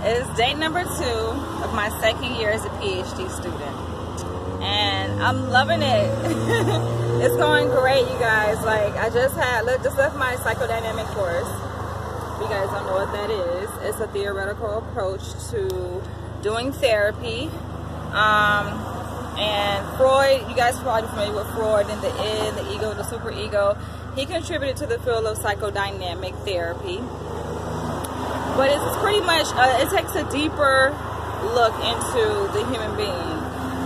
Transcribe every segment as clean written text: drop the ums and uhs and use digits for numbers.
It's day number 2 of my second year as a PhD student, and I'm loving it. It's going great, you guys. Like, I just left my psychodynamic course. If you guys don't know what that is, it's a theoretical approach to doing therapy. And Freud, you guys are probably familiar with Freud and the id, the ego, the superego. He contributed to the field of psychodynamic therapy. But it's pretty much, it takes a deeper look into the human being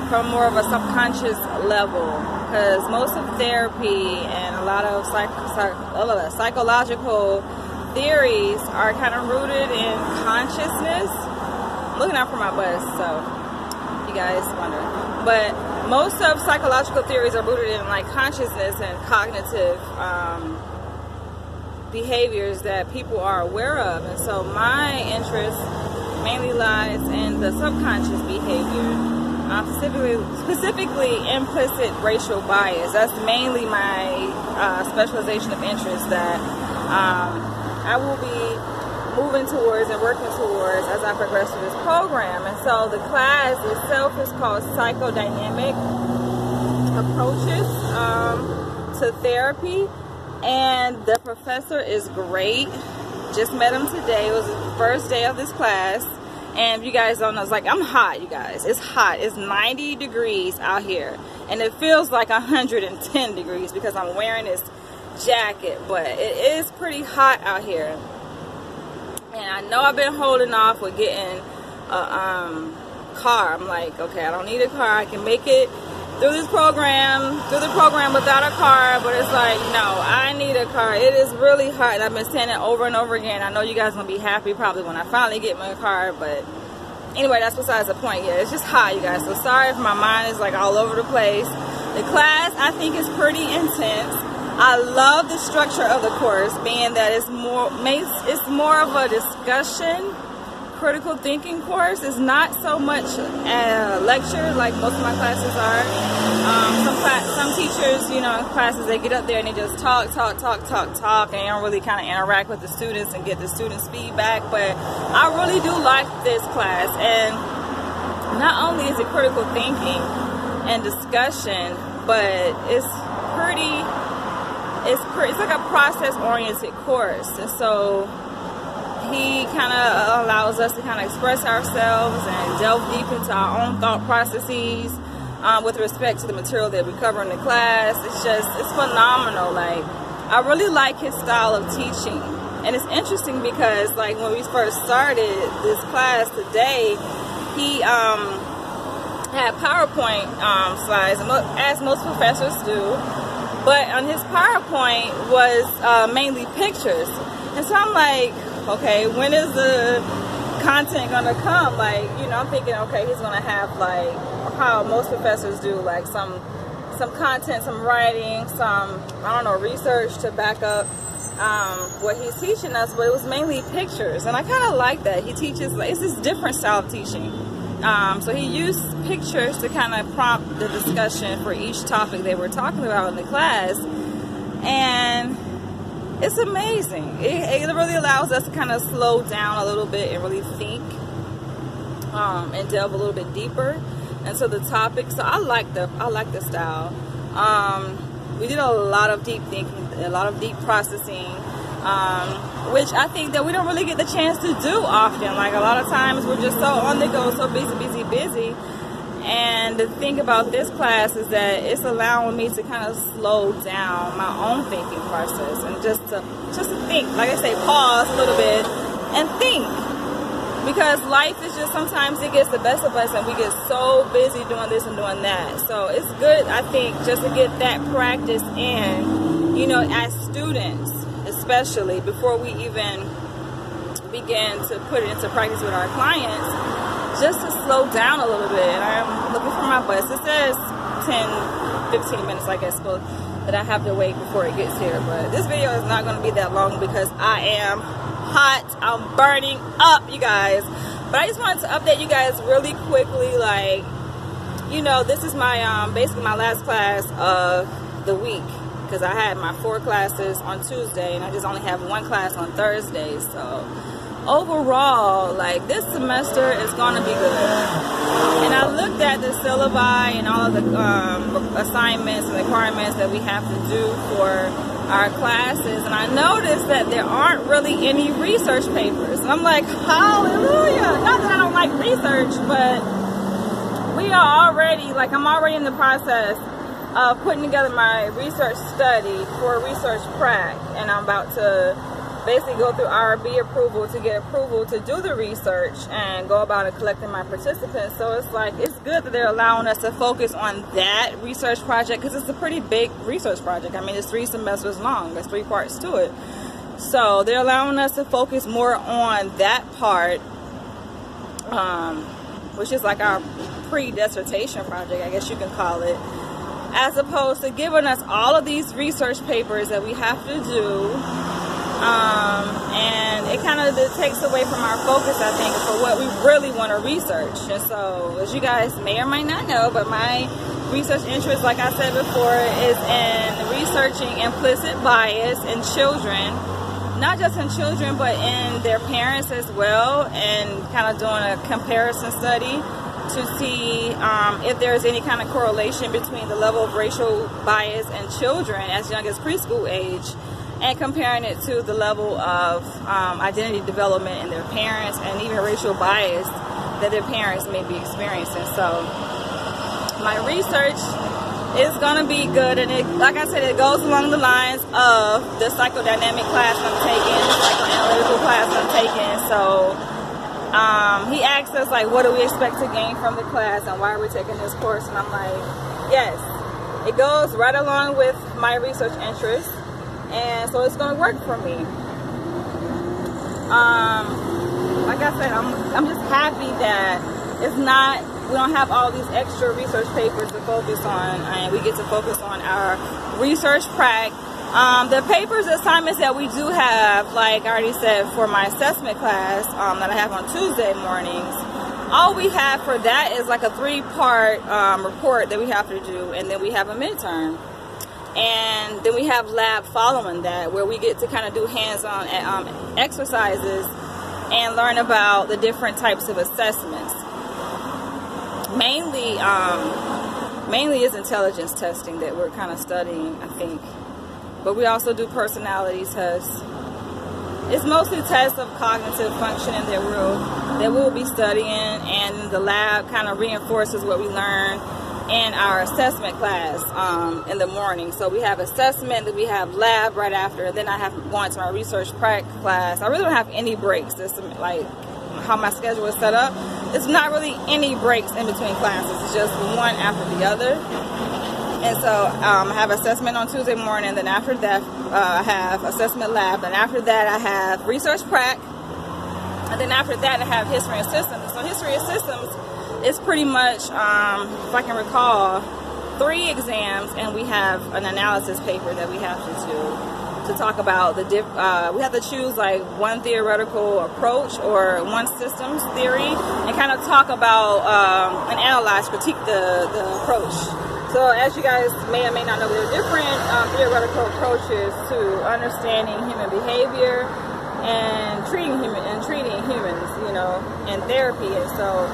from more of a subconscious level. Because most of therapy and a lot of psychological theories are kind of rooted in consciousness. I'm looking out for my bus, so you guys wonder. But most of psychological theories are rooted in like consciousness and cognitive behaviors that people are aware of. And so my interest mainly lies in the subconscious behavior, specifically implicit racial bias. That's mainly my specialization of interest that I will be moving towards and working towards as I progress through this program. And so the class itself is called Psychodynamic Approaches to Therapy, and the professor is great. Just met him today. It was the first day of this class, and if you guys don't know, it's like, I'm hot, you guys. It's hot. It's 90 degrees out here, and it feels like 110 degrees because I'm wearing this jacket, but it is pretty hot out here. And I know I've been holding off with getting a car. I'm like, okay, I don't need a car. I can make it through the program without a car. But it's like, no, I need a car. It is really hot, and I've been saying it over and over again. I know you guys are going to be happy probably when I finally get my car. But anyway, that's besides the point. Yeah, it's just hot, you guys. So sorry if my mind is like all over the place. The class, I think, is pretty intense. I love the structure of the course, being that it's more of a discussion, critical thinking course. It's not so much a lecture like most of my classes are. Some teachers, you know, in classes, they get up there and they just talk, and they don't really kind of interact with the students and get the students' feedback. But I really do like this class, and not only is it critical thinking and discussion, but it's like a process-oriented course. And so he kind of allows us to kind of express ourselves and delve deep into our own thought processes with respect to the material that we cover in the class. It's phenomenal. Like, I really like his style of teaching. And it's interesting because, like, when we first started this class today, he had PowerPoint slides, as most professors do. But on his PowerPoint was mainly pictures. And so I'm like, okay, when is the content going to come? Like, you know, I'm thinking, okay, he's going to have, like, how most professors do, like some content, some writing, some, I don't know, research to back up what he's teaching us. But it was mainly pictures. And I kind of like that. He teaches, like, it's this different style of teaching. So he used pictures to kind of prompt the discussion for each topic they were talking about in the class, and it's amazing. It really allows us to kind of slow down a little bit and really think and delve a little bit deeper into the topic. So I like the style. We did a lot of deep thinking, a lot of deep processing, which I think that we don't really get the chance to do often. Like, a lot of times we're just so on the go, so busy. And the thing about this class is that it's allowing me to kind of slow down my own thinking process and just to think. Like I say, pause a little bit and think. Because life is just, sometimes it gets the best of us and we get so busy doing this and doing that. So it's good, I think, just to get that practice in, you know, as students, especially before we even begin to put it into practice with our clients, just to slow down a little bit. And I'm looking for my bus. It says 10-15 minutes, I guess, that I have to wait before it gets here. But this video is not going to be that long because I am hot. I'm burning up, you guys. But I just wanted to update you guys really quickly. Like, you know, this is my basically my last class of the week, because I had my 4 classes on Tuesday and I just only have 1 class on Thursday. So overall, like, this semester is going to be good. And I looked at the syllabi and all of the assignments and requirements that we have to do for our classes, and I noticed that there aren't really any research papers. And I'm like, hallelujah! Not that I don't like research, but we are already, like, I'm already in the process of putting together my research study for research prac, and I'm about to basically go through IRB approval to get approval to do the research and go about it collecting my participants. So it's like, it's good that they're allowing us to focus on that research project, because it's a pretty big research project. I mean, it's 3 semesters long. There's 3 parts to it. So they're allowing us to focus more on that part, which is like our pre-dissertation project, I guess you can call it, as opposed to giving us all of these research papers that we have to do. And it kind of takes away from our focus, I think, for what we really want to research. And so, as you guys may or may not know, but my research interest, like I said before, is in researching implicit bias in children, not just in children, but in their parents as well, and kind of doing a comparison study to see if there's any kind of correlation between the level of racial bias in children as young as preschool age, and comparing it to the level of identity development in their parents, and even racial bias that their parents may be experiencing. So my research is going to be good, and it, like I said, it goes along the lines of the psychodynamic class I'm taking, the psychoanalytical class I'm taking. So he asked us, like, what do we expect to gain from the class, and why are we taking this course? And I'm like, yes, it goes right along with my research interests. And so it's going to work for me. Like I said, I'm just happy that it's not, we don't have all these extra research papers to focus on, and we get to focus on our research prac. The papers assignments that we do have, like I already said, for my assessment class that I have on Tuesday mornings, all we have for that is like a 3-part report that we have to do, and then we have a midterm. And then we have lab following that, where we get to kind of do hands-on exercises and learn about the different types of assessments. Mainly is intelligence testing that we're kind of studying, I think. But we also do personality tests. It's mostly tests of cognitive functioning that we'll be studying, and the lab kind of reinforces what we learn in our assessment class in the morning. So we have assessment, then we have lab right after, and then I have gone to my research prac class. I really don't have any breaks. It's like how my schedule is set up. It's not really any breaks in between classes. It's just one after the other. And so I have assessment on Tuesday morning, and then after that I have assessment lab, and after that I have research prac, and then after that I have history and systems. So history and systems is pretty much, if I can recall, 3 exams, and we have an analysis paper that we have to do to talk about the we have to choose like one theoretical approach or one systems theory, and kind of talk about and analyze, critique the approach. So as you guys may or may not know, there are different theoretical approaches to understanding human behavior and treating humans, you know, in therapy. And so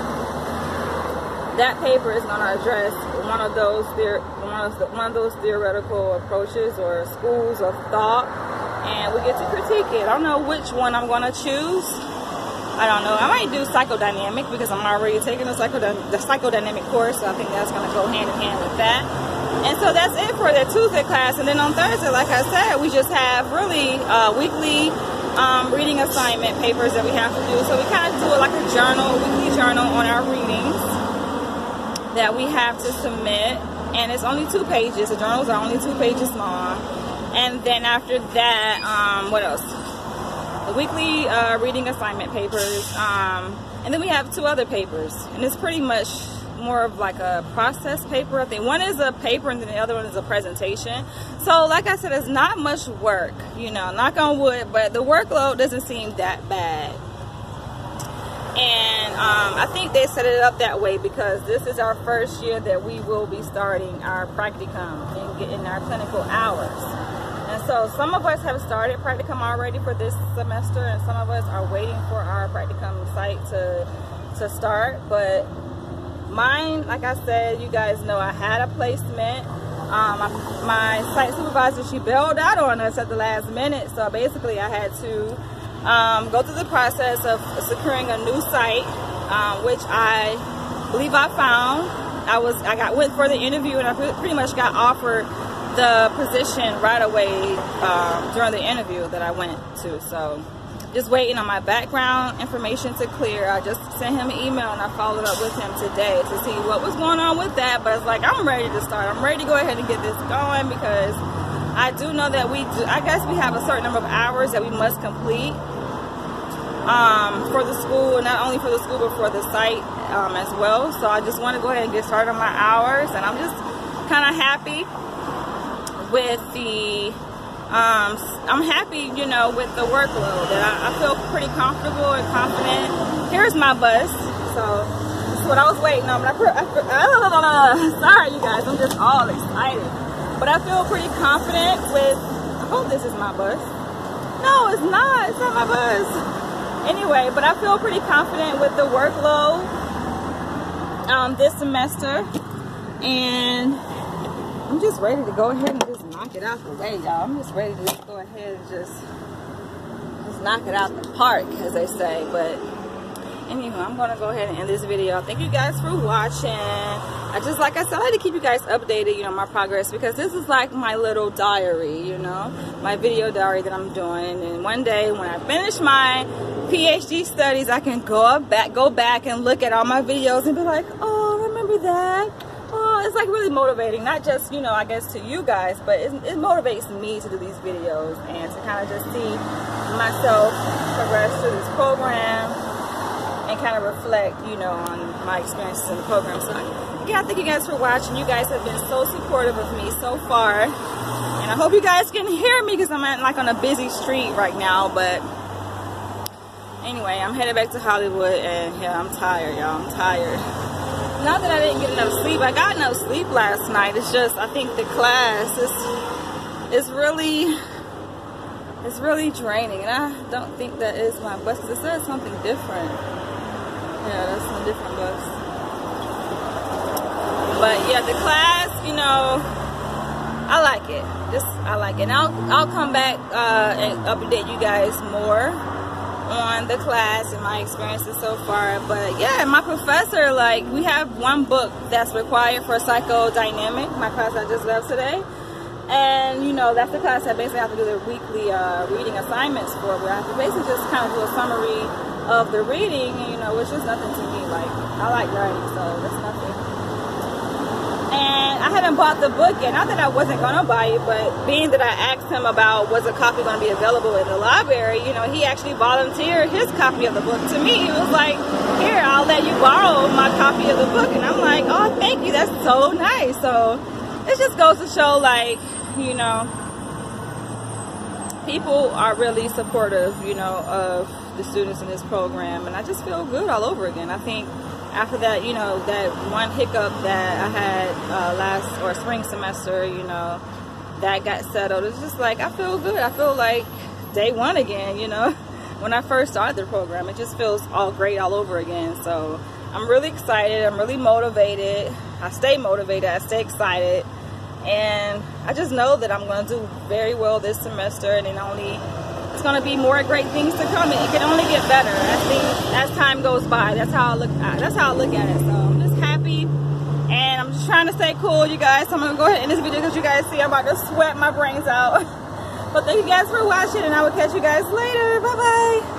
that paper is going to address one of those theoretical approaches or schools of thought, and we get to critique it. I don't know which one I'm going to choose. I don't know. I might do psychodynamic, because I'm already taking the psychodynamic course, so I think that's going to go hand in hand with that. And so that's it for the Tuesday class. And then on Thursday, like I said, we just have really weekly reading assignment papers that we have to do. So we kind of do it like a journal, weekly journal on our readings that we have to submit, and it's only 2 pages. The journals are only 2 pages long. And then after that, what else? The weekly reading assignment papers, and then we have 2 other papers, and it's pretty much more of like a process paper. I think one is a paper, and then the other one is a presentation. So like I said, it's not much work, you know, knock on wood, but the workload doesn't seem that bad. And I think they set it up that way because this is our first year that we will be starting our practicum and getting our clinical hours. And So some of us have started practicum already for this semester, and some of us are waiting for our practicum site to start. But mine, like I said, you guys know I had a placement. My site supervisor, she bailed out on us at the last minute, so basically I had to go through the process of securing a new site, which I believe I found. Went for the interview, and I pretty much got offered the position right away during the interview that I went to. So just waiting on my background information to clear. I just sent him an email and I followed up with him today to see what was going on with that. But it's like, I'm ready to start. I'm ready to go ahead and get this going, because I do know that I guess we have a certain number of hours that we must complete for the school, not only for the school but for the site as well. So I just want to go ahead and get started on my hours, and I'm just kind of happy with the I'm happy, you know, with the workload. That I feel pretty comfortable and confident. Here's my bus. So this is what I was waiting on. But sorry, you guys, I'm just all excited. But I feel pretty confident with. I hope this is my bus. No, it's not. It's not my bus. Anyway, but I feel pretty confident with the workload this semester, and I'm just ready to go ahead and just knock it out the way, y'all. I'm just ready to just go ahead and just knock it out the park, as they say. But anyway, I'm going to go ahead and end this video. Thank you guys for watching. Like I said, I like to keep you guys updated, you know, my progress, because this is like my little diary, you know, my video diary that I'm doing. And one day when I finish my PhD studies, I can go back and look at all my videos and be like, oh, remember that? Oh, it's like really motivating, not just, you know, I guess to you guys, but it motivates me to do these videos and to kind of just see myself progress through this program and kind of reflect, you know, on my experiences in the program. So yeah, thank you guys for watching. You guys have been so supportive of me so far, and I hope you guys can hear me because I'm like on a busy street right now. But anyway, I'm headed back to Hollywood, and yeah, I'm tired, y'all. I'm tired. Not that I didn't get enough sleep. I got enough sleep last night. It's just, I think the class is really draining, and I don't think that is my bus. It says something different. Yeah, that's a different bus. But yeah, the class, you know, I like it. I like it. And I'll come back and update you guys more on the class and my experiences so far. But yeah, my professor, like, we have one book that's required for psychodynamic, my class I just left today. And you know, that's the class I basically have to do the weekly reading assignments for, where I have to basically just kind of do a summary of the reading, you know, which is nothing to me. Like, I like writing, so that's nothing. And I hadn't bought the book yet. Not that I wasn't going to buy it, but being that I asked him about was a copy going to be available in the library, you know, he actually volunteered his copy of the book to me. He was like, here, I'll let you borrow my copy of the book. And I'm like, oh, thank you. That's so nice. So it just goes to show, like, you know, people are really supportive, you know, of the students in this program. And I just feel good all over again. I think after that, you know, that one hiccup that I had spring semester, you know, that got settled. It's just like, I feel good. I feel like day one again, you know, when I first started the program. It just feels all great all over again. So I'm really excited. I'm really motivated. I stay motivated. I stay excited. And I just know that I'm going to do very well this semester, and it's going to be more great things to come. It can only get better as time goes by. That's how I look at it. So I'm just happy, and I'm just trying to stay cool, you guys. So I'm going to go ahead and end this video because you guys see I'm about to sweat my brains out. But thank you guys for watching, and I will catch you guys later. Bye-bye.